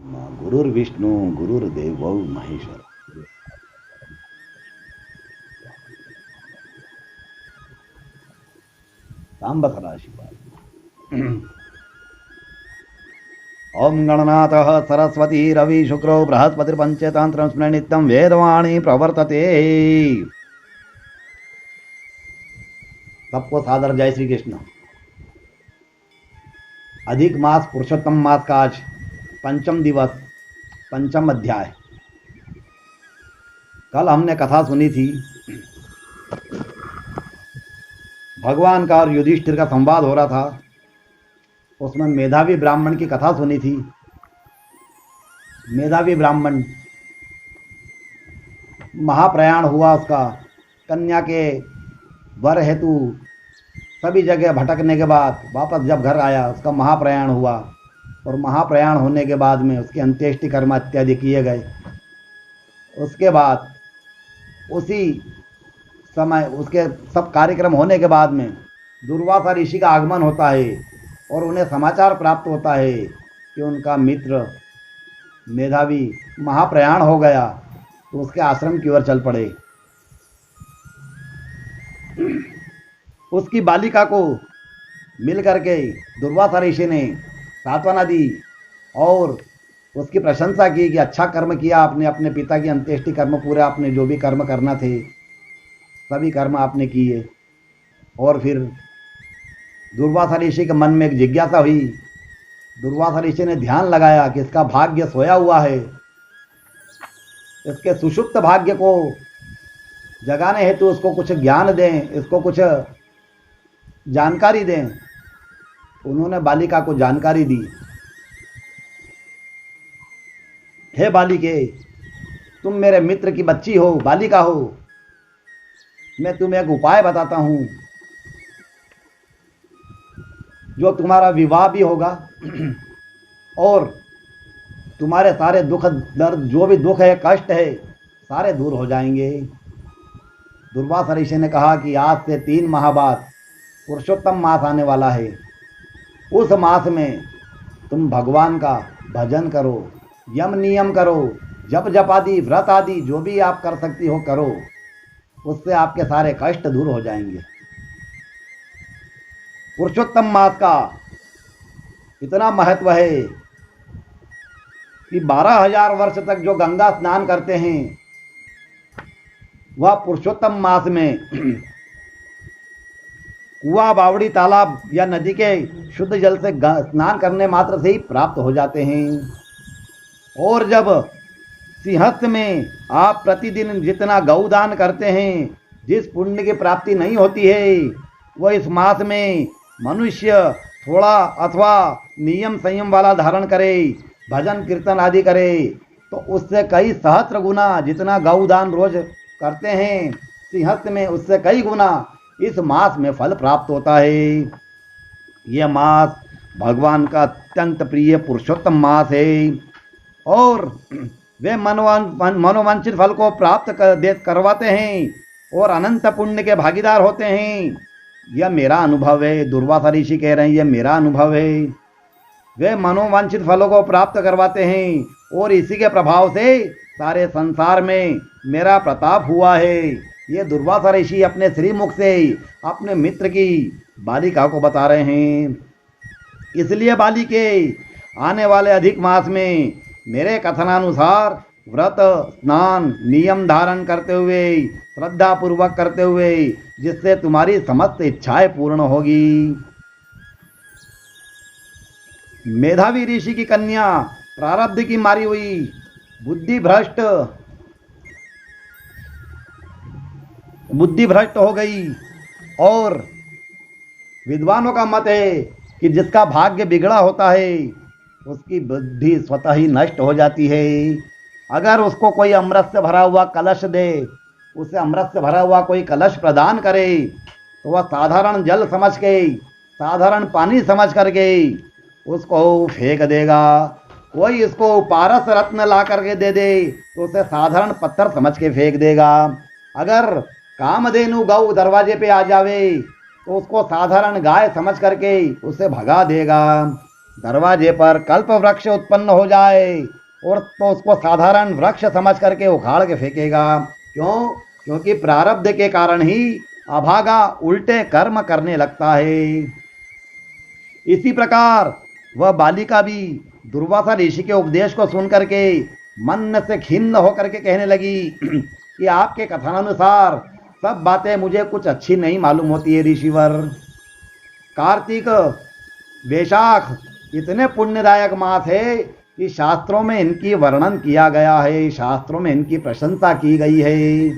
गुरुर्विष्णु गुरुर्देवो महेश्वर। सांब सदाशिव। ओम गणनाथ सरस्वती रवि शुक्रो बृहस्पतिर्पंचतंत्रं स्मृण नित्यं वेदवाणी प्रवर्तते। सबको सादर जय श्री कृष्ण। अधिक मास पुरुषोत्तम मास का आज पंचम दिवस, पंचम अध्याय। कल हमने कथा सुनी थी भगवान का और युधिष्ठिर का संवाद हो रहा था। उसमें मेधावी ब्राह्मण की कथा सुनी थी। मेधावी ब्राह्मण महाप्रयाण हुआ उसका, कन्या के वर हेतु सभी जगह भटकने के बाद वापस जब घर आया उसका महाप्रयाण हुआ, और महाप्रयाण होने के बाद में उसके अंत्येष्टि कर्म इत्यादि किए गए। उसके बाद उसी समय उसके सब कार्यक्रम होने के बाद में दुर्वासा ऋषि का आगमन होता है और उन्हें समाचार प्राप्त होता है कि उनका मित्र मेधावी महाप्रयाण हो गया, तो उसके आश्रम की ओर चल पड़े। उसकी बालिका को मिल करके दुर्वासा ऋषि ने सांत्वना दी और उसकी प्रशंसा की कि अच्छा कर्म किया आपने, अपने पिता की अंत्येष्टि कर्म पूरे, आपने जो भी कर्म करना थे सभी कर्म आपने किए। और फिर दुर्वासा ऋषि के मन में एक जिज्ञासा हुई। दुर्वासा ऋषि ने ध्यान लगाया कि इसका भाग्य सोया हुआ है, इसके सुषुप्त भाग्य को जगाने हेतु उसको कुछ ज्ञान दें, इसको कुछ जानकारी दें। उन्होंने बालिका को जानकारी दी। हे बालिके, तुम मेरे मित्र की बच्ची हो, बालिका हो, मैं तुम्हें एक उपाय बताता हूं जो तुम्हारा विवाह भी होगा और तुम्हारे सारे दुख दर्द, जो भी दुख है, कष्ट है, सारे दूर हो जाएंगे। दुर्वासा ऋषि ने कहा कि आज से 3 माह बाद पुरुषोत्तम मास आने वाला है। उस मास में तुम भगवान का भजन करो, यम नियम करो, जप जप आदि व्रत आदि जो भी आप कर सकती हो करो, उससे आपके सारे कष्ट दूर हो जाएंगे। पुरुषोत्तम मास का इतना महत्व है कि 12,000 वर्ष तक जो गंगा स्नान करते हैं वह पुरुषोत्तम मास में कुआं, बावड़ी, तालाब या नदी के शुद्ध जल से स्नान करने मात्र से ही प्राप्त हो जाते हैं। और जब सिंहस्थ में आप प्रतिदिन जितना गौदान करते हैं, जिस पुण्य की प्राप्ति नहीं होती है, वह इस मास में मनुष्य थोड़ा अथवा नियम संयम वाला धारण करे, भजन कीर्तन आदि करे, तो उससे कई सहस्त्र गुना जितना गौदान रोज करते हैं सिंहस्थ में, उससे कई गुना इस मास में फल प्राप्त होता है। यह मास भगवान का अत्यंत प्रिय पुरुषोत्तम मास है और वे मनोवांछित फल को प्राप्त करवाते हैं और अनंत पुण्य के भागीदार होते हैं। यह मेरा अनुभव है। दुर्वासा ऋषि कह रहे हैं यह मेरा अनुभव है। वे मनोवांछित फलों को प्राप्त करवाते हैं और इसी के प्रभाव से सारे संसार में मेरा प्रताप हुआ है। ये दुर्वासा ऋषि अपने श्रीमुख से अपने मित्र की बालिका को बता रहे हैं। इसलिए बालिके, आने वाले अधिक मास में मेरे कथनानुसार व्रत, स्नान, नियम धारण करते हुए, श्रद्धा पूर्वक करते हुए, जिससे तुम्हारी समस्त इच्छाएं पूर्ण होगी। मेधावी ऋषि की कन्या प्रारब्ध की मारी हुई, बुद्धि भ्रष्ट हो गई और विद्वानों का मत है कि जिसका भाग्य बिगड़ा होता है उसकी बुद्धि स्वतः ही नष्ट हो जाती है। अगर उसको कोई अमृत से भरा हुआ कलश दे, उसे अमृत से भरा हुआ कोई कलश प्रदान करे, तो वह साधारण जल समझ के, साधारण पानी समझ करके उसको फेंक देगा। कोई इसको पारस रत्न ला करके दे दे तो उसे साधारण पत्थर समझ के फेंक देगा। अगर कामधेनु गौ दरवाजे पे आ जावे तो उसको साधारण गाय समझ करके उसे भगा देगा। दरवाजे पर कल्प वृक्ष उत्पन्न हो जाए और तो उसको साधारण वृक्ष समझ करके उखाड़ के फेंकेगा। क्यों? क्योंकि प्रारब्ध के कारण ही अभागा उल्टे कर्म करने लगता है। इसी प्रकार वह बालिका भी दुर्वासा ऋषि के उपदेश को सुन करके मन से खिन्न होकर के कहने लगी कि आपके कथनानुसार सब बातें मुझे कुछ अच्छी नहीं मालूम होती है ऋषिवर। कार्तिक वैशाख इतने पुण्यदायक मास है कि शास्त्रों में इनकी वर्णन किया गया है, शास्त्रों में इनकी प्रशंसा की गई है।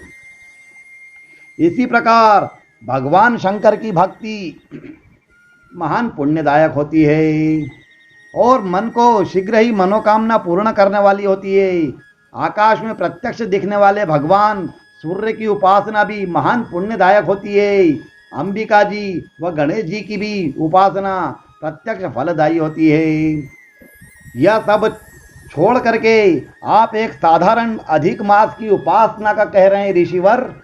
इसी प्रकार भगवान शंकर की भक्ति महान पुण्यदायक होती है और मन को शीघ्र ही मनोकामना पूर्ण करने वाली होती है। आकाश में प्रत्यक्ष दिखने वाले भगवान सूर्य की उपासना भी महान पुण्यदायक होती है। अंबिका जी व गणेश जी की भी उपासना प्रत्यक्ष फलदायी होती है। यह सब छोड़ करके आप एक साधारण अधिक मास की उपासना का कह रहे हैं ऋषिवर,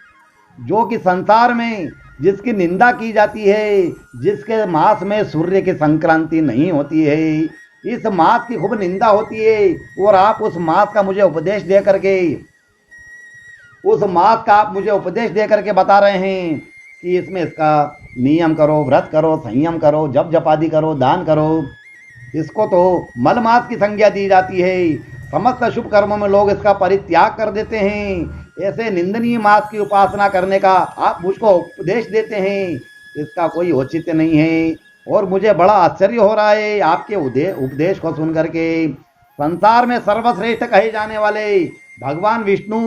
जो कि संसार में जिसकी निंदा की जाती है, जिसके मास में सूर्य की संक्रांति नहीं होती है, इस मास की खूब निंदा होती है और आप उस मास का मुझे उपदेश दे करके बता रहे हैं कि इसमें इसका नियम करो, व्रत करो, संयम करो, जप जपादि करो, दान करो। इसको तो मल मास की संज्ञा दी जाती है। समस्त शुभ कर्मों में लोग इसका परित्याग कर देते हैं। ऐसे निंदनीय मास की उपासना करने का आप मुझको उपदेश देते हैं, इसका कोई औचित्य नहीं है। और मुझे बड़ा आश्चर्य हो रहा है आपके उपदेश को सुन करके। संसार में सर्वश्रेष्ठ कहे जाने वाले भगवान विष्णु,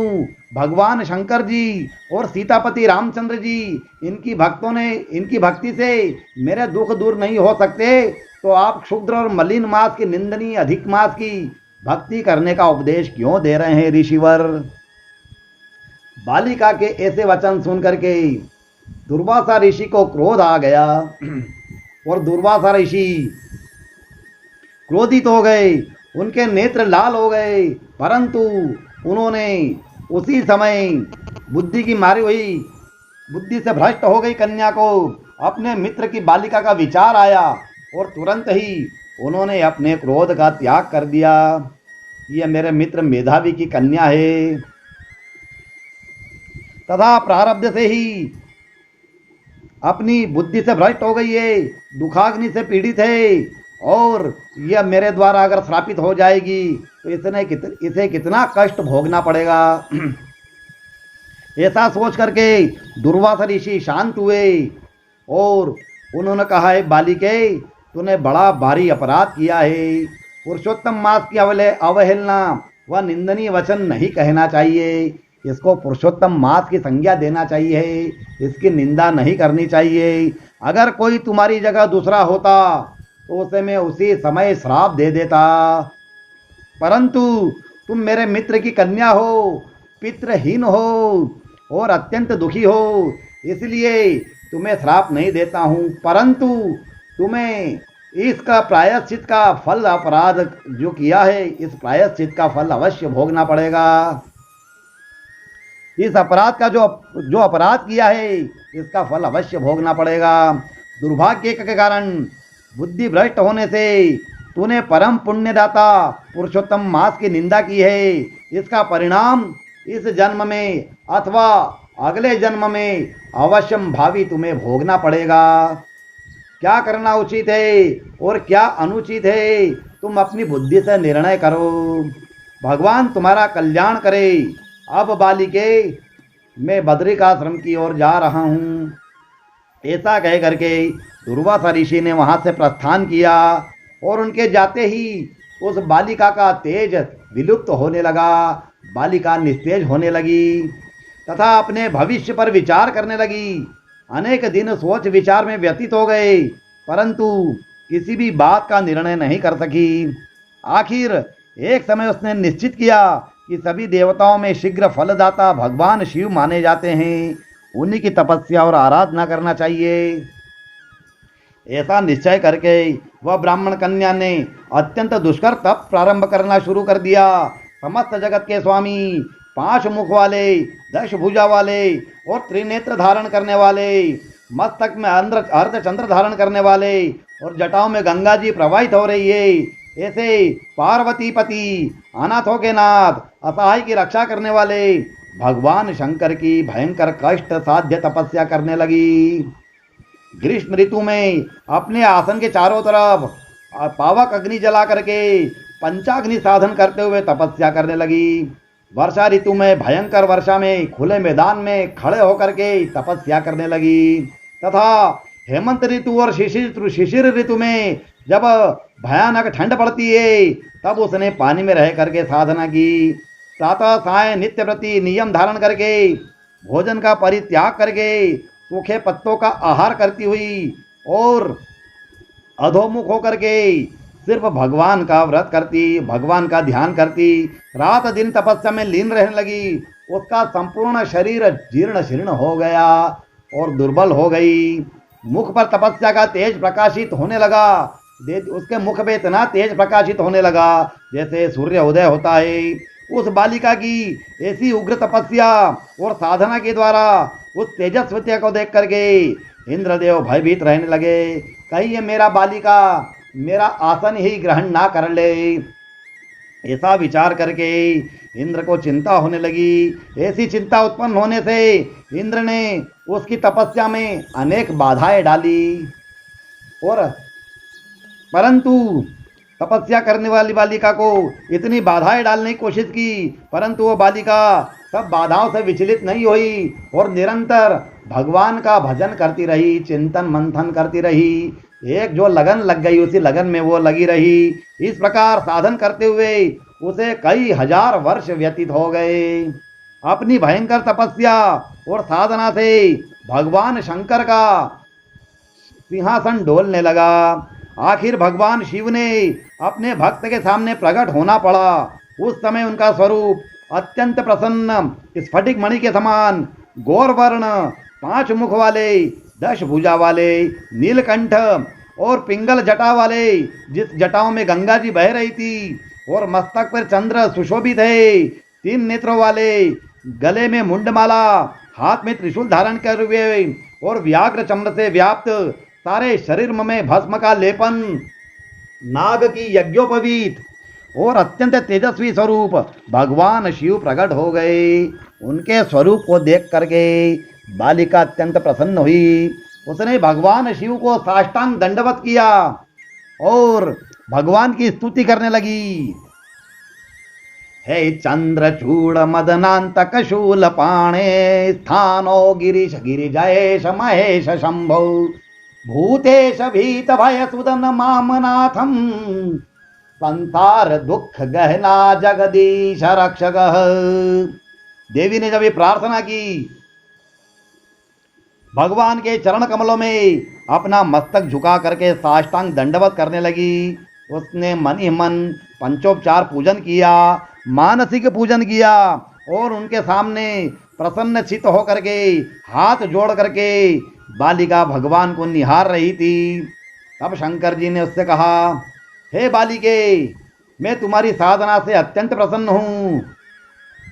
भगवान शंकर जी और सीतापति रामचंद्र जी, इनकी भक्ति से मेरे दुख दूर नहीं हो सकते, तो आप क्षुद्र और मलिन मास की निंदनीय अधिक मास की भक्ति करने का उपदेश क्यों दे रहे हैं ऋषिवर? बालिका के ऐसे वचन सुन करके दुर्वासा ऋषि को क्रोध आ गया और दुर्वासा ऋषि क्रोधित हो गए, उनके नेत्र लाल हो गए। परंतु उन्होंने उसी समय बुद्धि की मारी हुई, बुद्धि से भ्रष्ट हो गई कन्या को अपने मित्र की बालिका का विचार आया और तुरंत ही उन्होंने अपने क्रोध का त्याग कर दिया। यह मेरे मित्र मेधावी की कन्या है तथा प्रारब्ध से ही अपनी बुद्धि से भ्रष्ट हो गई है, दुखाग्नि से पीड़ित है और यह मेरे द्वारा अगर श्रापित हो जाएगी तो इसे कितना कष्ट भोगना पड़ेगा। ऐसा सोच करके दुर्वासा ऋषि शांत हुए और उन्होंने कहा है, बालिके तूने बड़ा भारी अपराध किया है। पुरुषोत्तम मास की अवहेलना व निंदनीय वचन नहीं कहना चाहिए, इसको पुरुषोत्तम मास की संज्ञा देना चाहिए, इसकी निंदा नहीं करनी चाहिए। अगर कोई तुम्हारी जगह दूसरा होता तो उसे मैं उसी समय श्राप दे देता, परंतु तुम मेरे मित्र की कन्या हो, पितृहीन हो और अत्यंत दुखी हो, इसलिए तुम्हें श्राप नहीं देता हूँ, परंतु तुम्हें इसका प्रायश्चित का फल, अपराध जो किया है इस प्रायश्चित का फल अवश्य भोगना पड़ेगा। इस अपराध का जो अपराध किया है इसका फल अवश्य भोगना पड़ेगा। दुर्भाग्य के कारण, बुद्धि भ्रष्ट होने से तूने परम पुण्यदाता पुरुषोत्तम मास की निंदा की है। इसका परिणाम इस जन्म में अथवा अगले जन्म में अवश्यम भावी तुम्हें भोगना पड़ेगा। क्या करना उचित है और क्या अनुचित है, तुम अपनी बुद्धि से निर्णय करो। भगवान तुम्हारा कल्याण करे। अब बालिके, मैं बद्रिकाश्रम की ओर जा रहा हूँ। ऐसा कह करके दुर्वासा ऋषि ने वहां से प्रस्थान किया और उनके जाते ही उस बालिका का तेज विलुप्त होने लगा। बालिका निस्तेज होने लगी तथा अपने भविष्य पर विचार करने लगी। अनेक दिन सोच विचार में व्यतीत हो गए, परंतु किसी भी बात का निर्णय नहीं कर सकी। आखिर एक समय उसने निश्चित किया कि सभी देवताओं में शीघ्र फलदाता भगवान शिव माने जाते हैं, उन्हीं की तपस्या और आराधना करना चाहिए। ऐसा निश्चय करके वह ब्राह्मण कन्या ने अत्यंत दुष्कर तप प्रारंभ करना शुरू कर दिया। समस्त जगत के स्वामी, 5 मुख वाले, 10 भुजा वाले और त्रिनेत्र धारण करने वाले मस्तक में अर्ध चंद्र धारण करने वाले और जटाओं में गंगा जी प्रवाहित हो रही है, ऐसे पार्वती पति, अनाथों के नाथ, असहाय की रक्षा करने वाले भगवान शंकर की भयंकर कष्ट साध्य तपस्या करने लगी। ग्रीष्म ऋतु में अपने आसन के चारों तरफ पावक अग्नि जला करके पंचाग्नि साधन करते हुए तपस्या करने लगी। वर्षा ऋतु में भयंकर वर्षा में खुले मैदान में खड़े होकर के तपस्या करने लगी तथा हेमंत ऋतु और शिशिर ऋतु में जब भयानक ठंड पड़ती है तब उसने पानी में रह करके साधना की। प्रातः साय नित्य प्रति नियम धारण करके भोजन का परित्याग करके सूखे पत्तों का आहार करती हुई और अधोमुख होकर के सिर्फ भगवान का व्रत करती, भगवान का ध्यान करती, रात दिन तपस्या में लीन रहने लगी। उसका संपूर्ण शरीर जीर्ण शीर्ण हो गया और दुर्बल हो गई। मुख पर तपस्या का तेज प्रकाशित होने लगा। उसके मुख पे इतना तेज प्रकाशित होने लगा जैसे सूर्य उदय होता है। उस बालिका की ऐसी उग्र तपस्या और साधना के द्वारा उस तेजस्विता को देख करके इंद्रदेव भयभीत रहने लगे। कहीं ये मेरा बालिका मेरा आसन ही ग्रहण ना कर ले, ऐसा विचार करके इंद्र को चिंता होने लगी। ऐसी चिंता उत्पन्न होने से इंद्र ने उसकी तपस्या में अनेक बाधाएं डाली और परंतु तपस्या करने वाली बालिका को इतनी बाधाएं डालने की कोशिश की, परंतु वो बालिका सब बाधाओं से विचलित नहीं हुई और निरंतर भगवान का भजन करती रही, चिंतन मंथन करती रही। एक जो लगन लग गई उसी लगन में वो लगी रही। इस प्रकार साधन करते हुए उसे कई हजार वर्ष व्यतीत हो गए। अपनी भयंकर तपस्या और साधना से भगवान शंकर का सिंहासन डोलने लगा। आखिर भगवान शिव ने अपने भक्त के सामने प्रकट होना पड़ा। उस समय उनका स्वरूप अत्यंत प्रसन्न स्फटिक मणि के समान गौर वर्ण, 5 मुख वाले, 10 भुजा वाले, नीलकंठ और पिंगल जटा वाले, जिस जटाओं में गंगा जी बह रही थी और मस्तक पर चंद्र सुशोभित है, 3 नेत्रों वाले, गले में मुंडमाला, हाथ में त्रिशूल धारण कर हुए और व्याघ्र चमड़ से व्याप्त सारे शरीर में भस्म का लेपन, नाग की यज्ञोपवीत और अत्यंत तेजस्वी स्वरूप भगवान शिव प्रकट हो गए। उनके स्वरूप को देख करके बालिका अत्यंत प्रसन्न हुई। उसने भगवान शिव को साष्टांग दंडवत किया और भगवान की स्तुति करने लगी। हे चंद्रचूड़ मदनांतक शूल पाणे, स्थानो गिरीश गिरिजयेश महेश शंभो, भूतेश भीत भय सुदन मामनाथम, संसार दुख गहना जगदीश रक्षक। देवी ने जब ये प्रार्थना की, भगवान के चरण कमलों में अपना मस्तक झुका करके साष्टांग दंडवत करने लगी। उसने मन ही मन पंचोपचार पूजन किया, मानसिक पूजन किया और उनके सामने प्रसन्न चित्त होकर के हाथ जोड़ करके बालिका भगवान को निहार रही थी। तब शंकर जी ने उससे कहा, हे बालिके, मैं तुम्हारी साधना से अत्यंत प्रसन्न हूँ।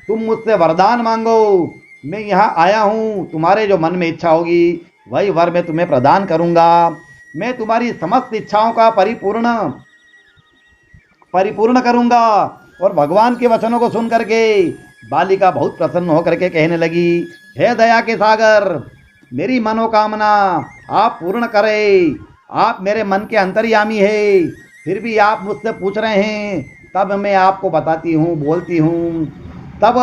तुम मुझसे वरदान मांगो, मैं यहाँ आया हूँ। तुम्हारे जो मन में इच्छा होगी वही वर मैं तुम्हें प्रदान करूँगा। मैं तुम्हारी समस्त इच्छाओं का परिपूर्ण करूँगा। और भगवान के वचनों को सुन करके बालिका बहुत प्रसन्न होकर के कहने लगी, हे दया के सागर, मेरी मनोकामना आप पूर्ण करें। आप मेरे मन के अंतर्यामी है, फिर भी आप मुझसे पूछ रहे हैं, तब मैं आपको बताती हूँ, बोलती हूँ। तब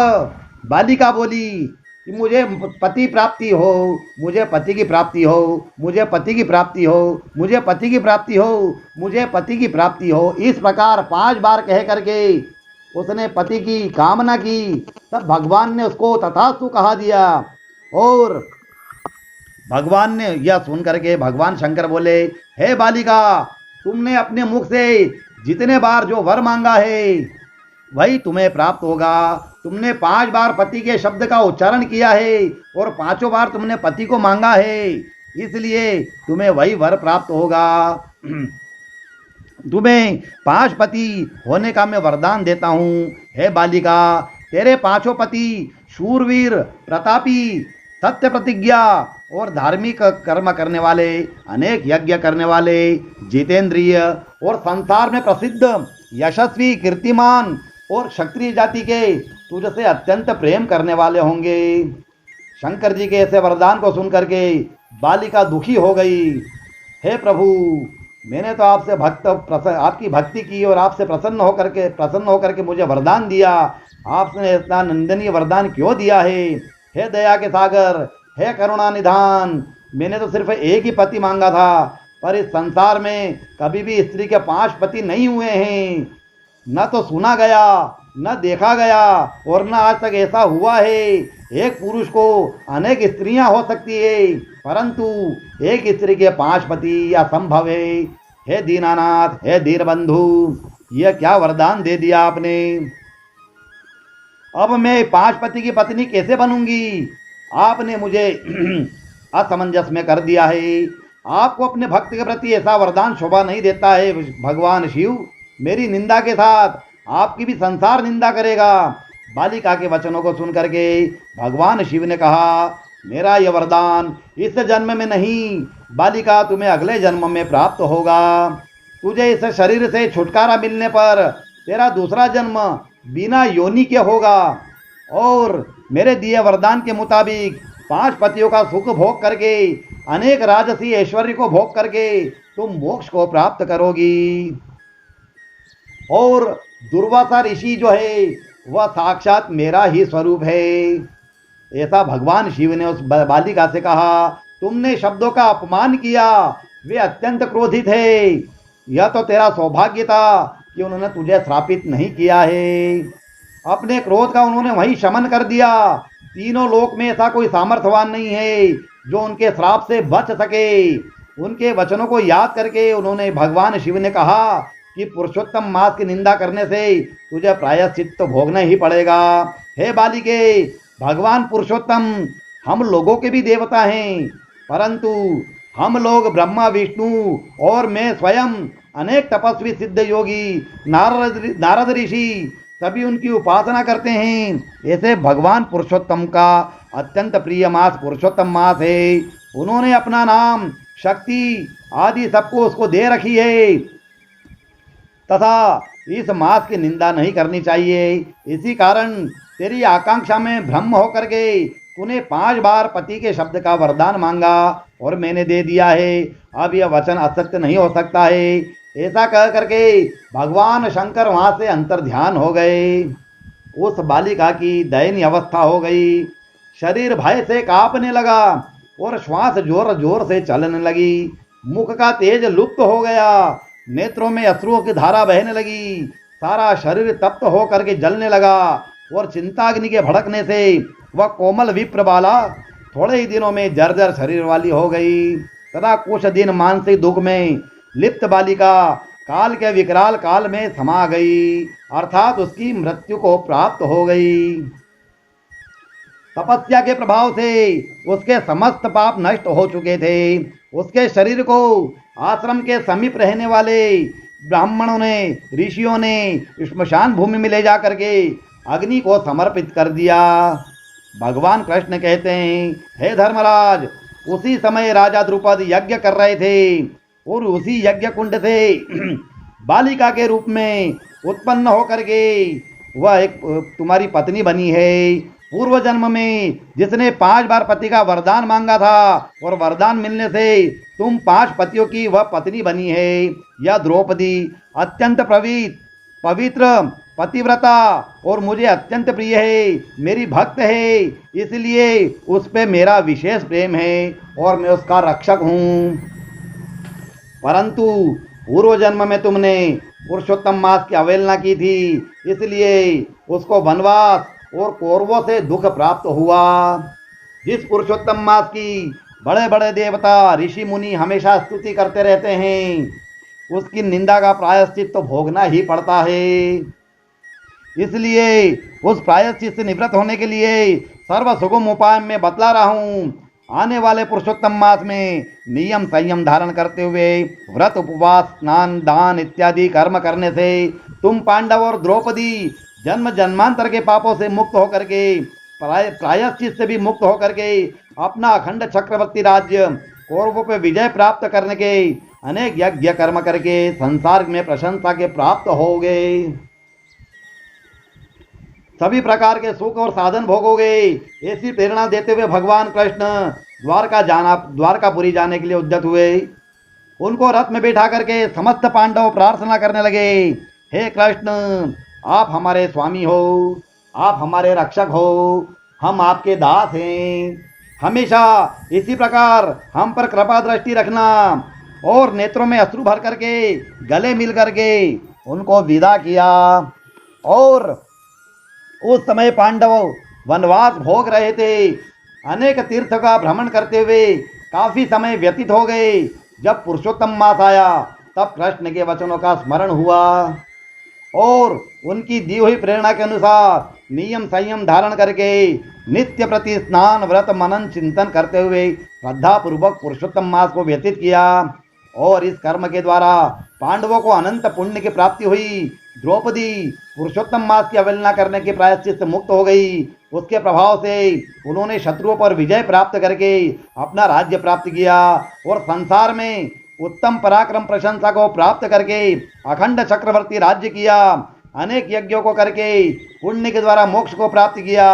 बालिका बोली कि मुझे पति प्राप्ति हो, मुझे पति की प्राप्ति हो, मुझे पति की प्राप्ति हो, मुझे पति की प्राप्ति हो, मुझे पति की प्राप्ति हो। इस प्रकार 5 बार कह करके उसने पति की कामना की। तब भगवान ने उसको तथास्तु कहा दिया। और भगवान ने यह सुन करके भगवान शंकर बोले, हे बालिका, तुमने अपने मुख से जितने बार जो वर मांगा है वही तुम्हें प्राप्त होगा। तुमने 5 बार पति के शब्द का उच्चारण किया है और 5 बार तुमने पति को मांगा है, इसलिए तुम्हें वही वर प्राप्त होगा। तुम्हें 5 पति होने का मैं वरदान देता हूँ। हे बालिका, तेरे 5 पति शूरवीर, प्रतापी, सत्य प्रतिज्ञा और धार्मिक कर्म करने वाले, अनेक यज्ञ करने वाले, जितेंद्रिय और संसार में प्रसिद्ध यशस्वी, कीर्तिमान और क्षत्रिय जाति के तुझसे अत्यंत प्रेम करने वाले होंगे। शंकर जी के ऐसे वरदान को सुनकर के बालिका दुखी हो गई। हे प्रभु, मैंने तो आपकी भक्ति की और आपसे प्रसन्न होकर के मुझे वरदान दिया। आपने इतना नंदनीय वरदान क्यों दिया है? हे दया के सागर, हे करुणा निधान, मैंने तो सिर्फ एक ही पति मांगा था, पर इस संसार में कभी भी स्त्री के 5 पति नहीं हुए हैं। न तो सुना गया, न देखा गया और न आज तक ऐसा हुआ है। एक पुरुष को अनेक स्त्रियां हो सकती है, परंतु एक स्त्री के 5 पति असंभव है। हे दीनानाथ, हे दीनबंधु, यह क्या वरदान दे दिया आपने? अब मैं 5 पति की पत्नी कैसे बनूंगी? आपने मुझे असमंजस में कर दिया है। आपको अपने भक्त के प्रति ऐसा वरदान शोभा नहीं देता है। भगवान शिव मेरी निंदा के साथ आपकी भी संसार निंदा करेगा। बालिका के वचनों को सुनकर के भगवान शिव ने कहा, मेरा यह वरदान इस जन्म में नहीं, बालिका तुम्हें अगले जन्म में प्राप्त होगा। तुझे इस शरीर से छुटकारा मिलने पर तेरा दूसरा जन्म बिना योनि के होगा और मेरे दिए वरदान के मुताबिक 5 पतियों का सुख भोग करके, अनेक राजसी ऐश्वर्य को भोग करके तुम मोक्ष को प्राप्त करोगी। और दुर्वासा ऋषि जो है वह साक्षात मेरा ही स्वरूप है। ऐसा भगवान शिव ने उस बालिका से कहा। तुमने शब्दों का अपमान किया, वे अत्यंत क्रोधित है। यह तो तेरा सौभाग्य था कि उन्होंने तुझे श्रापित नहीं किया है। अपने क्रोध का उन्होंने वहीं शमन कर दिया। तीनों लोक में ऐसा कोई सामर्थ्यवान नहीं है जो उनके श्राप से बच सके। उनके वचनों को याद करके उन्होंने भगवान शिव ने कहा कि पुरुषोत्तम मास की निंदा करने से तुझे प्रायश्चित तो भोगना ही पड़ेगा। हे बालिके, भगवान पुरुषोत्तम हम लोगों के भी देवता हैं, परंतु हम लोग ब्रह्मा, विष्णु और मैं स्वयं अनेक तपस्वी सिद्ध योगी नारद ऋषि सभी उनकी उपासना करते हैं। ऐसे भगवान पुरुषोत्तम का अत्यंत प्रिय मास पुरुषोत्तम मास है। उन्होंने अपना नाम, शक्ति आदि सबको उसको दे रखी है तथा इस मास की निंदा नहीं करनी चाहिए। इसी कारण तेरी आकांक्षा में भ्रम होकर के तूने 5 बार पति के शब्द का वरदान मांगा और मैंने दे दिया है। अब यह वचन असत्य नहीं हो सकता है। ऐसा कह करके भगवान शंकर वहां से अंतर्ध्यान हो गए। उस बालिका की दयनीय अवस्था हो गई। शरीर भय से कांपने लगा और श्वास जोर जोर से चलने लगी। मुख का तेज लुप्त हो गया। नेत्रों में अश्रुओं की धारा बहने लगी। सारा शरीर तप्त होकर के जलने लगा और चिंताग्नि के भड़कने से वह कोमल विप्र बाला थोड़े ही दिनों में जर्जर शरीर वाली हो गई तथा कुछ दिन मानसिक दुख में लिप्त बालिका काल के विकराल काल में समा गई, अर्थात उसकी मृत्यु को प्राप्त हो गई। तपस्या के प्रभाव से उसके समस्त पाप नष्ट हो चुके थे। उसके शरीर को आश्रम के समीप रहने वाले ब्राह्मणों ने, ऋषियों ने श्मशान भूमि में ले जा करके अग्नि को समर्पित कर दिया। भगवान कृष्ण कहते हैं, हे धर्मराज, उसी समय राजा द्रुपद यज्ञ कर रहे थे और उसी यज्ञ कुंड से बालिका के रूप में उत्पन्न होकर के वह एक तुम्हारी पत्नी बनी है। पूर्व जन्म में जिसने 5 बार पति का वरदान मांगा था और वरदान मिलने से तुम 5 पतियों की वह पत्नी बनी है। यह द्रौपदी अत्यंत पवित्र पतिव्रता और मुझे अत्यंत प्रिय है, मेरी भक्त है, इसलिए उस पे मेरा विशेष प्रेम है और मैं उसका रक्षक हूँ। परंतु पूर्व जन्म में तुमने पुरुषोत्तम मास की अवहेलना की थी, इसलिए उसको वनवास और कौरवों से दुख प्राप्त हुआ। जिस पुरुषोत्तम मास की बड़े बड़े देवता, ऋषि मुनि हमेशा स्तुति करते रहते हैं, उसकी निंदा का प्रायश्चित तो भोगना ही पड़ता है। इसलिए उस प्रायश्चित से निवृत्त होने के लिए सर्व सुगम उपाय में बतला रहा हूँ। आने वाले पुरुषोत्तम मास में नियम संयम धारण करते हुए व्रत, उपवास, स्नान, दान इत्यादि कर्म करने से तुम पांडव और द्रौपदी जन्म जन्मांतर के पापों से मुक्त होकर के, प्रायश्चित से भी मुक्त होकर के अपना अखंड चक्रवर्ती राज्य कौरवों पे विजय प्राप्त करने के अनेक यज्ञ कर्म करके संसार में प्रशंसा के प्राप्त हो गए। सभी प्रकार के सुख और साधन भोगोगे, ऐसी प्रेरणा देते हुए भगवान कृष्ण द्वारकापुरी जाने के लिए उद्यत हुए। उनको रथ में बैठा करके समस्त पांडव प्रार्थना करने लगे, हे कृष्ण, आप हमारे स्वामी हो, आप हमारे रक्षक हो, हम आपके दास हैं। हमेशा इसी प्रकार हम पर कृपा दृष्टि रखना। और नेत्रों में अश्रु भर करके गले मिल करके उनको विदा किया। और उस समय पांडव वनवास भोग रहे थे। अनेक तीर्थ का भ्रमण करते हुए काफी समय व्यतीत हो गए। जब पुरुषोत्तम मास आया तब कृष्ण के वचनों का स्मरण हुआ और उनकी दी हुई प्रेरणा के अनुसार नियम संयम धारण करके नित्य प्रति स्नान व्रत मनन चिंतन करते हुए श्रद्धा पूर्वक पुरुषोत्तम मास को व्यतीत किया। और इस कर्म के द्वारा पांडवों को अनंत पुण्य की प्राप्ति हुई। द्रौपदी पुरुषोत्तम मास की अवहेलना करने के प्रायश्चित से मुक्त हो गई। उसके प्रभाव से उन्होंने शत्रुओं पर विजय प्राप्त करके अपना राज्य प्राप्त किया और संसार में उत्तम पराक्रम प्रशंसा को प्राप्त करके अखंड चक्रवर्ती राज्य किया। अनेक यज्ञों को करके पुण्य के द्वारा मोक्ष को प्राप्त किया।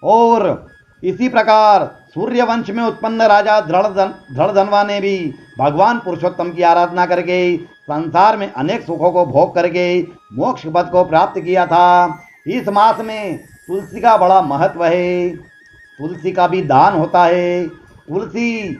और इसी प्रकार सूर्यवंश में उत्पन्न राजा धृढ़धनवा ने भी भगवान पुरुषोत्तम की आराधना करके संसार में अनेक सुखों को भोग करके मोक्ष पद को प्राप्त किया था। इस मास में तुलसी का बड़ा महत्व है। तुलसी का भी दान होता है। तुलसी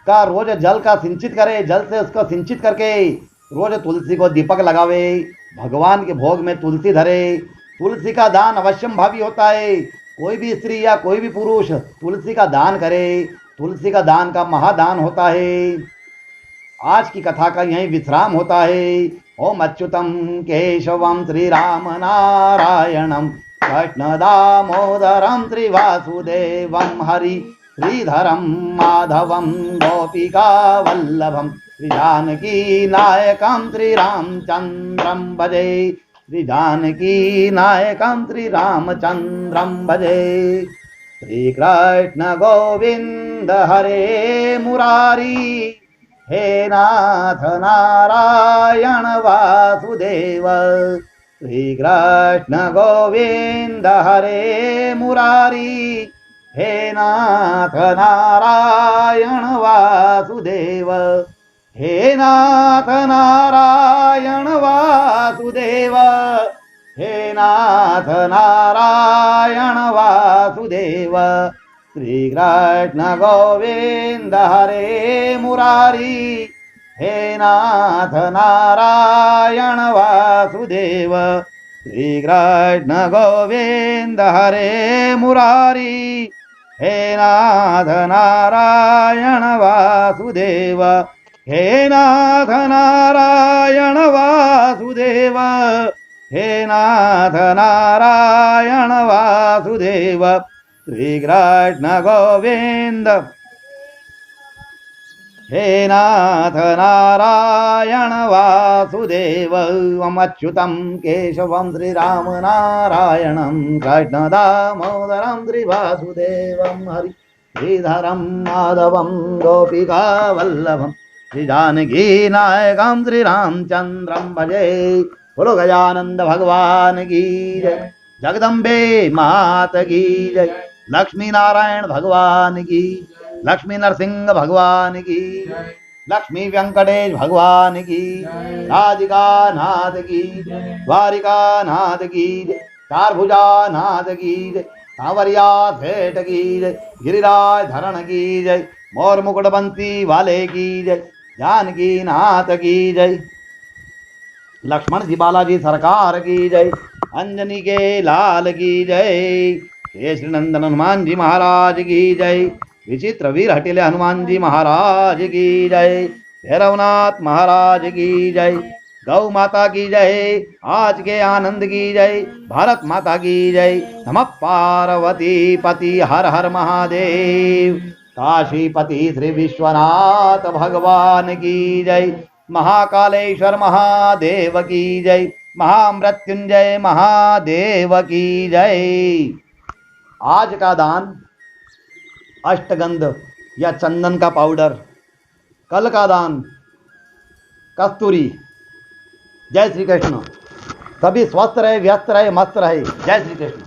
का रोज जल का सिंचित करे, जल से उसको सिंचित करके रोज तुलसी को दीपक लगावे, भगवान के भोग में तुलसी धरे। तुलसी का दान अवश्यम भावी होता है। कोई भी स्त्री या कोई भी पुरुष तुलसी का दान करे, तुलसी का दान का महादान होता है। आज की कथा का यही विश्राम होता है। ओम अच्युतम केशवम श्री राम नारायणम कृष्ण दामोदरम श्रीवासुदेवम हरि श्रीधरम माधवम गोपिका वल्लभम श्री जानकी नायकम श्री रामचंद्रम भजे। श्री जानकी नायकम श्री रामचंद्रम भजे। श्री कृष्ण गोविंद हरे मुरारी, हे नाथ नारायण वासुदेव। श्री कृष्ण गोविंद हरे मुरारी, हे नाथ नारायण वासुदेव। हे नाथ नारायण वासुदेव, हे नाथ नारायण वासुदेव। श्री कृष्ण गोविंद हरे मुरारी, हे नाथ नारायण वासुदेव। श्री कृष्ण गोविंद हरे मुरारी, हे नाथ नारायण वासुदेव। हे नाथ नारायण वासुदेव, हे नाथ नारायण वासुदेव। श्री कृष्ण गोविंद हे नाथ नारायण वासुदेव। अच्युतम केशवम श्री राम नारायणम कृष्ण दामोदरम श्री वासुदेवम हरि श्रीधरम माधवम गोपिका वल्लभम श्री जानकी नायकम श्री रामचंद्रम भजे। बोलो गजानंद भगवान की जय, जगदम्बे मात की जय, लक्ष्मी नारायण भगवान की, लक्ष्मी नरसिंह भगवान की, लक्ष्मी वेंकटेश भगवान की, राधिका नाथ की, द्वारिका नाथ की, चारभुजा नाथ की, सांवरिया सेठ की जय, गिरिराज धरण की जय, मोर मुकुट बंसी वाले की जय, जानकी नाथ की जय, लक्ष्मण जी बालाजी सरकार की जय, अंजनी के लाल की जय, केसरी नंदन हनुमान जी महाराज की जय, विचित्र वीर हटिले हनुमान जी महाराज की जय, भैरवनाथ महाराज की जय, गौ माता की जय, आज के आनंद की जय, भारत माता की जय। नमः पार्वती पति हर हर महादेव। काशीपति श्री विश्वनाथ भगवान की जय, महाकालेश्वर महादेव की जय, महामृत्युंजय महादेव की जय। आज का दान अष्टगंध या चंदन का पाउडर, कल का दान, कस्तूरी। जय श्री कृष्ण। सभी स्वस्थ रहे, व्यस्त रहे, मस्त रहे। जय श्री कृष्ण।